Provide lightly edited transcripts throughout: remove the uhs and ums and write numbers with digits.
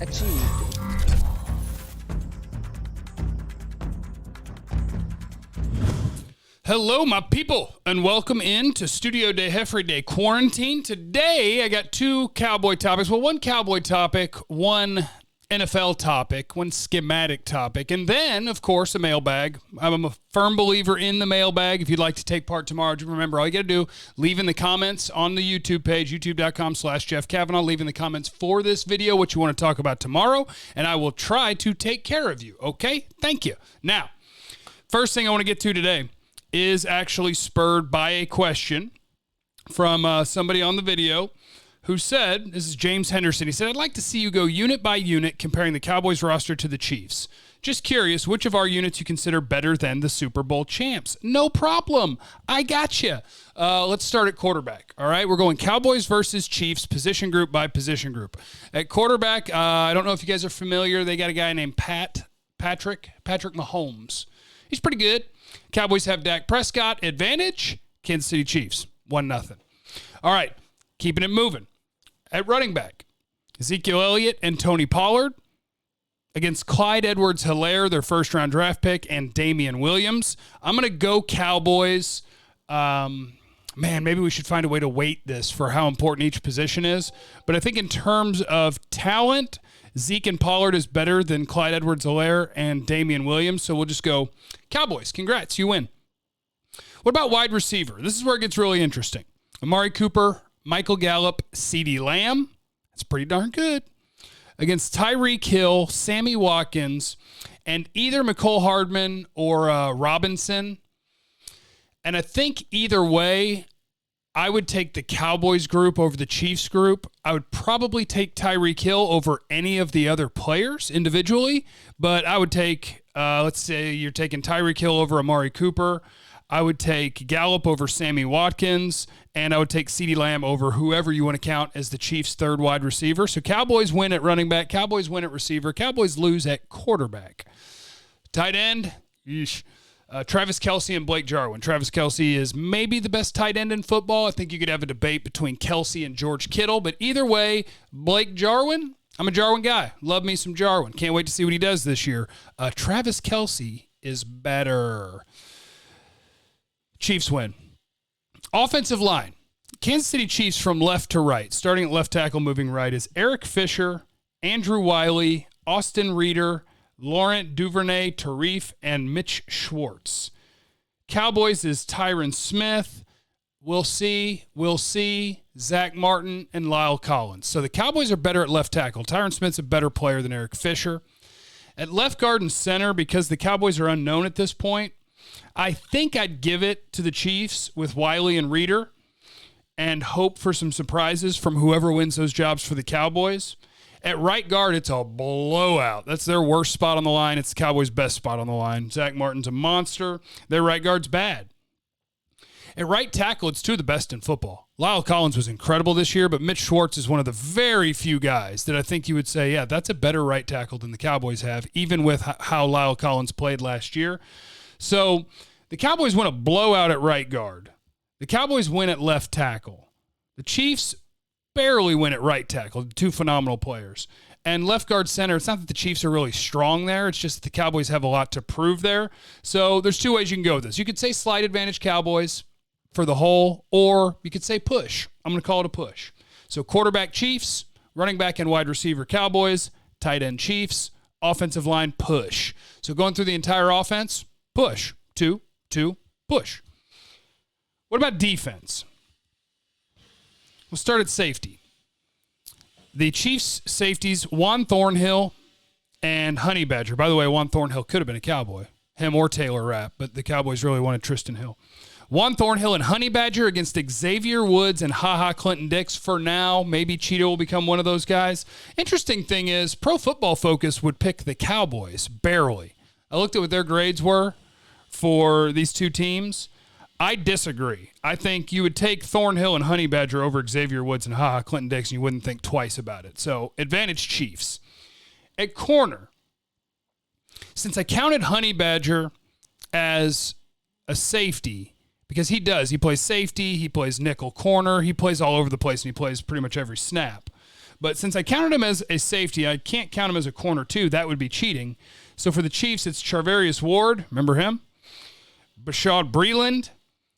Achieved. Hello, my people, and welcome in to Studio de Jeffrey de Quarantine. Today, I got two Cowboy topics. Well, one Cowboy topic, one NFL topic, one schematic topic, and then, of course, a mailbag. I'm a firm believer in the mailbag. If you'd like to take part tomorrow, remember, all you got to do, leave in the comments on the YouTube page, youtube.com/Jeff Kavanaugh, leave in the comments for this video what you want to talk about tomorrow, and I will try to take care of you, okay? Thank you. Now, first thing I want to get to today is actually spurred by a question from somebody on the video who said, this is James Henderson, he said, I'd like to see you go unit by unit comparing the Cowboys roster to the Chiefs. Just curious, which of our units you consider better than the Super Bowl champs? No problem. I got you. Let's start at quarterback. All right, we're going Cowboys versus Chiefs, position group by position group. At quarterback, I don't know if you guys are familiar. They got a guy named Patrick Mahomes. He's pretty good. Cowboys have Dak Prescott. Advantage, Kansas City Chiefs, 1-0. All right, keeping it moving. At running back, Ezekiel Elliott and Tony Pollard against Clyde Edwards-Helaire, their first-round draft pick, and Damian Williams. I'm going to go Cowboys. Maybe we should find a way to weight this for how important each position is. But I think in terms of talent, Zeke and Pollard is better than Clyde Edwards-Helaire and Damian Williams, so we'll just go Cowboys. Congrats, you win. What about wide receiver? This is where it gets really interesting. Amari Cooper, Michael Gallup, CeeDee Lamb. That's pretty darn good. Against Tyreek Hill, Sammy Watkins, and either McCole Hardman or Robinson. And I think either way, I would take the Cowboys group over the Chiefs group. I would probably take Tyreek Hill over any of the other players individually, but I would take, let's say you're taking Tyreek Hill over Amari Cooper. I would take Gallup over Sammy Watkins, and I would take CeeDee Lamb over whoever you want to count as the Chiefs' third wide receiver. So Cowboys win at running back, Cowboys win at receiver, Cowboys lose at quarterback. Tight end, Travis Kelce and Blake Jarwin. Travis Kelce is maybe the best tight end in football. I think you could have a debate between Kelce and George Kittle, but either way, Blake Jarwin, I'm a Jarwin guy. Love me some Jarwin. Can't wait to see what he does this year. Travis Kelce is better. Chiefs win. Offensive line. Kansas City Chiefs from left to right, starting at left tackle, moving right, is Eric Fisher, Andrew Wiley, Austin Reeder, Laurent Duvernay-Tariff, and Mitch Schwartz. Cowboys is Tyron Smith. We'll see. Zach Martin and Lyle Collins. So the Cowboys are better at left tackle. Tyron Smith's a better player than Eric Fisher. At left guard and center, because the Cowboys are unknown at this point, I think I'd give it to the Chiefs with Wiley and Reeder and hope for some surprises from whoever wins those jobs for the Cowboys. At right guard, it's a blowout. That's their worst spot on the line. It's the Cowboys' best spot on the line. Zach Martin's a monster. Their right guard's bad. At right tackle, it's two of the best in football. Lyle Collins was incredible this year, but Mitch Schwartz is one of the very few guys that I think you would say, yeah, that's a better right tackle than the Cowboys have, even with how Lyle Collins played last year. So the Cowboys win a blowout at right guard. The Cowboys win at left tackle. The Chiefs barely win at right tackle. Two phenomenal players. And left guard center, it's not that the Chiefs are really strong there. It's just that the Cowboys have a lot to prove there. So there's two ways you can go with this. You could say slight advantage Cowboys for the whole, or you could say push. I'm going to call it a push. So quarterback Chiefs, running back and wide receiver Cowboys, tight end Chiefs, offensive line push. So going through the entire offense, push. Two, push. What about defense? We'll start at safety. The Chiefs' safeties, Juan Thornhill and Honey Badger. By the way, Juan Thornhill could have been a Cowboy. Him or Taylor Rapp, but the Cowboys really wanted Tristan Hill. Juan Thornhill and Honey Badger against Xavier Woods and Ha Clinton Dix for now. Maybe Cheeto will become one of those guys. Interesting thing is, Pro Football Focus would pick the Cowboys, barely. I looked at what their grades were for these two teams. I disagree. I think you would take Thornhill and Honey Badger over Xavier Woods and Clinton Dix, and you wouldn't think twice about it. So, advantage Chiefs. At corner, since I counted Honey Badger as a safety, because he does. He plays safety, he plays nickel corner, he plays all over the place, and he plays pretty much every snap. But since I counted him as a safety, I can't count him as a corner too. That would be cheating. So for the Chiefs, it's Charvarius Ward. Remember him? Bashaud Breeland.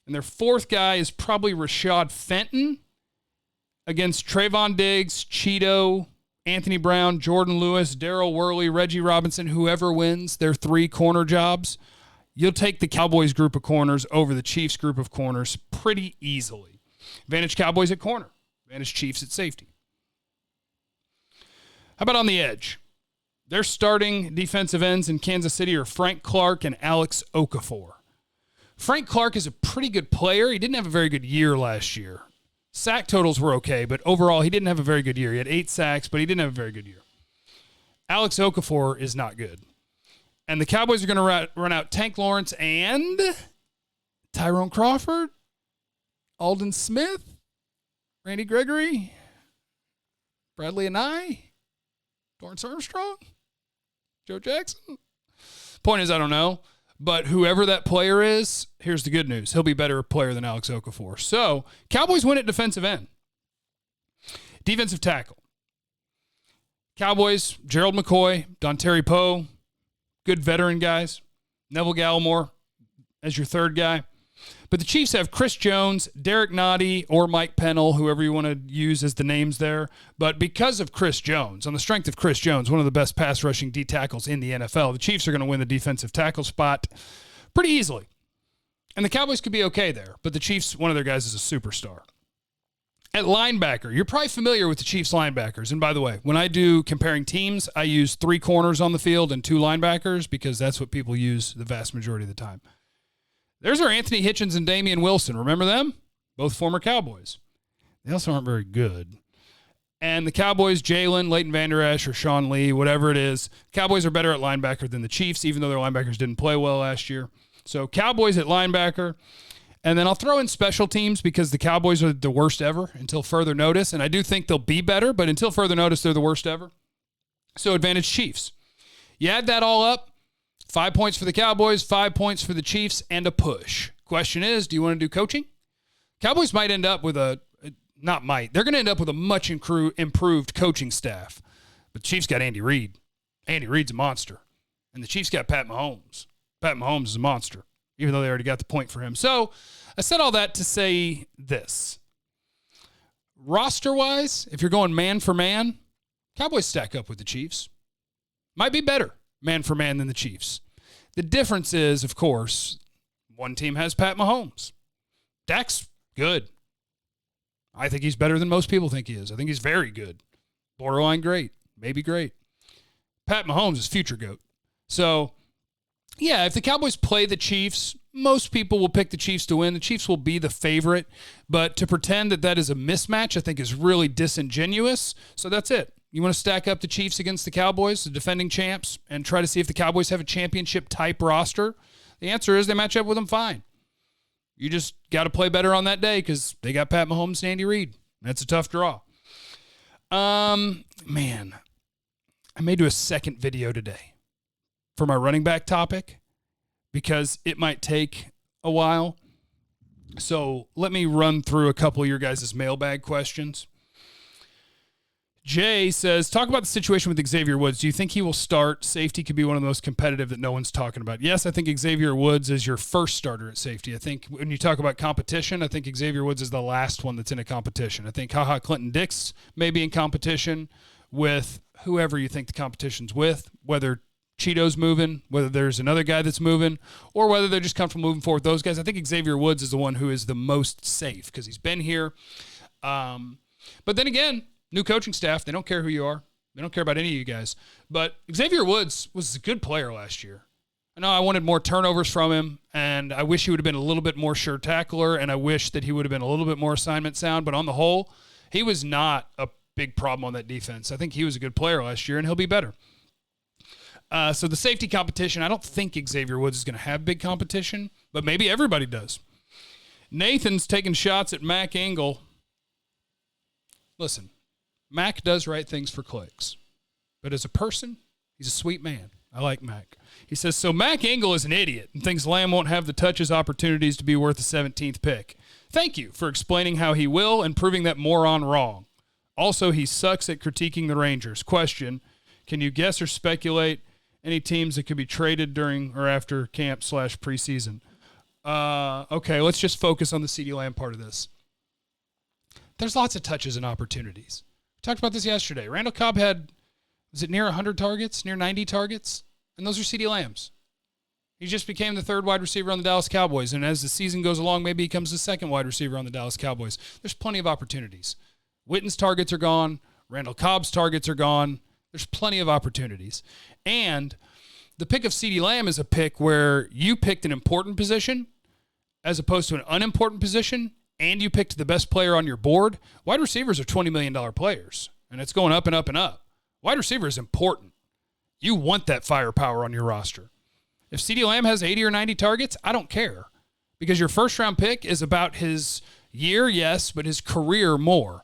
And their fourth guy is probably Rashad Fenton against Trayvon Diggs, Cheeto, Anthony Brown, Jordan Lewis, Darrell Worley, Reggie Robinson, whoever wins their 3 corner jobs. You'll take the Cowboys group of corners over the Chiefs group of corners pretty easily. Advantage Cowboys at corner. Advantage Chiefs at safety. How about on the edge? Their starting defensive ends in Kansas City are Frank Clark and Alex Okafor. Frank Clark is a pretty good player. He didn't have a very good year last year. Sack totals were okay, but overall he didn't have a very good year. He had 8 sacks, but he didn't have a very good year. Alex Okafor is not good. And the Cowboys are going to run out Tank Lawrence and Tyrone Crawford, Aldon Smith, Randy Gregory, Bradley Anai, Torrance Armstrong, Joe Jackson. Point is, I don't know. But whoever that player is, here's the good news. He'll be a better player than Alex Okafor. So, Cowboys win at defensive end. Defensive tackle. Cowboys, Gerald McCoy, Dontari Poe, good veteran guys. Neville Gallimore as your third guy. But the Chiefs have Chris Jones, Derek Nottie, or Mike Pennell, whoever you want to use as the names there. But because of Chris Jones, on the strength of Chris Jones, one of the best pass rushing D tackles in the NFL, the Chiefs are going to win the defensive tackle spot pretty easily. And the Cowboys could be okay there, but the Chiefs, one of their guys is a superstar. At linebacker, you're probably familiar with the Chiefs linebackers. And by the way, when I do comparing teams, I use 3 corners on the field and 2 linebackers because that's what people use the vast majority of the time. There's our Anthony Hitchens and Damian Wilson. Remember them? Both former Cowboys. They also aren't very good. And the Cowboys, Jalen, Leighton Vander Esch, or Sean Lee, whatever it is, Cowboys are better at linebacker than the Chiefs, even though their linebackers didn't play well last year. So Cowboys at linebacker. And then I'll throw in special teams because the Cowboys are the worst ever until further notice. And I do think they'll be better, but until further notice, they're the worst ever. So advantage Chiefs. You add that all up, 5 points for the Cowboys, 5 points for the Chiefs, and a push. Question is, do you want to do coaching? Cowboys might end up with they're going to end up with a much improved coaching staff. But the Chiefs got Andy Reid. Andy Reid's a monster. And the Chiefs got Pat Mahomes. Pat Mahomes is a monster, even though they already got the point for him. So I said all that to say this. Roster-wise, if you're going man for man, Cowboys stack up with the Chiefs. Might be better man for man than the Chiefs. The difference is, of course, one team has Pat Mahomes. Dak's good. I think he's better than most people think he is. I think he's very good. Borderline great. Maybe great. Pat Mahomes is future GOAT. So, yeah, if the Cowboys play the Chiefs, most people will pick the Chiefs to win. The Chiefs will be the favorite. But to pretend that that is a mismatch, I think is really disingenuous. So that's it. You want to stack up the Chiefs against the Cowboys, the defending champs, and try to see if the Cowboys have a championship-type roster? The answer is they match up with them fine. You just got to play better on that day because they got Pat Mahomes and Andy Reid. That's a tough draw. Man, I may do a second video today for my running back topic because it might take a while. So let me run through a couple of your guys' mailbag questions. Jay says, talk about the situation with Xavier Woods. Do you think he will start? Safety could be one of the most competitive that no one's talking about. Yes, I think Xavier Woods is your first starter at safety. I think when you talk about competition, I think Xavier Woods is the last one that's in a competition. I think Clinton Dix may be in competition with whoever you think the competition's with, whether Cheeto's moving, whether there's another guy that's moving, or whether they're just comfortable moving forward with those guys. I think Xavier Woods is the one who is the most safe because he's been here. But then again, new coaching staff, they don't care who you are. They don't care about any of you guys. But Xavier Woods was a good player last year. I know I wanted more turnovers from him, and I wish he would have been a little bit more sure tackler, and I wish that he would have been a little bit more assignment sound. But on the whole, he was not a big problem on that defense. I think he was a good player last year, and he'll be better. So the safety competition, I don't think Xavier Woods is going to have big competition, but maybe everybody does. Nathan's taking shots at Mac Engel. Listen, Mac does right things for clicks, but as a person, he's a sweet man. I like Mac. He says, so Mac Engel is an idiot and thinks Lamb won't have the touches opportunities to be worth the 17th pick. Thank you for explaining how he will and proving that moron wrong. Also, he sucks at critiquing the Rangers. Question, can you guess or speculate any teams that could be traded during or after camp/preseason? Okay, let's just focus on the CeeDee Lamb part of this. There's lots of touches and opportunities. We talked about this yesterday. Randall Cobb had, was it near 100 targets, near 90 targets? And those are CeeDee Lamb's. He just became the third wide receiver on the Dallas Cowboys, and as the season goes along, maybe he becomes the second wide receiver on the Dallas Cowboys. There's plenty of opportunities. Witten's targets are gone. Randall Cobb's targets are gone. There's plenty of opportunities. And the pick of CeeDee Lamb is a pick where you picked an important position as opposed to an unimportant position, and you picked the best player on your board. Wide receivers are $20 million players, and it's going up and up and up. Wide receiver is important. You want that firepower on your roster. If CeeDee Lamb has 80 or 90 targets, I don't care, because your first-round pick is about his year, yes, but his career more.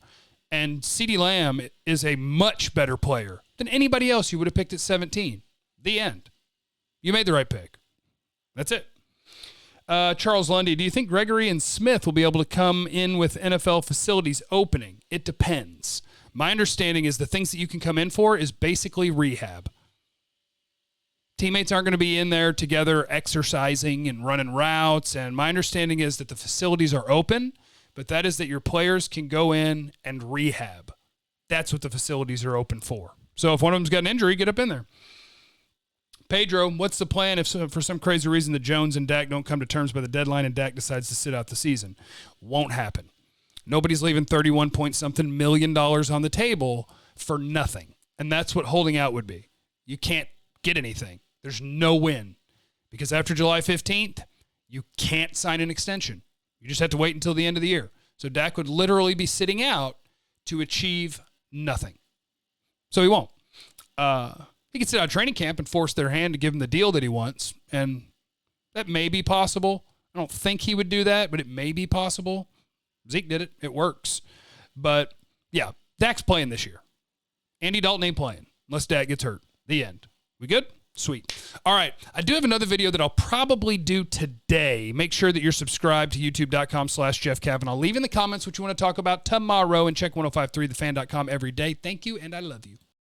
And CeeDee Lamb is a much better player than anybody else you would have picked at 17. The end. You made the right pick. That's it. Charles Lundy, do you think Gregory and Smith will be able to come in with NFL facilities opening? It depends. My understanding is the things that you can come in for is basically rehab. Teammates aren't going to be in there together exercising and running routes, and my understanding is that the facilities are open, but that is that your players can go in and rehab. That's what the facilities are open for. So if one of them's got an injury, get up in there. Pedro, what's the plan if for some crazy reason the Jones and Dak don't come to terms by the deadline and Dak decides to sit out the season? Won't happen. Nobody's leaving $31-point-something million on the table for nothing. And that's what holding out would be. You can't get anything. There's no win. Because after July 15th, you can't sign an extension. You just have to wait until the end of the year. So Dak would literally be sitting out to achieve nothing. So he won't. He could sit out of training camp and force their hand to give him the deal that he wants, and that may be possible. I don't think he would do that, but it may be possible. Zeke did it. It works. But, yeah, Dak's playing this year. Andy Dalton ain't playing unless Dak gets hurt. The end. We good? Sweet. All right. I do have another video that I'll probably do today. Make sure that you're subscribed to youtube.com/Jeff Kavanaugh. Leave in the comments what you want to talk about tomorrow, and check 1053thefan.com every day. Thank you, and I love you.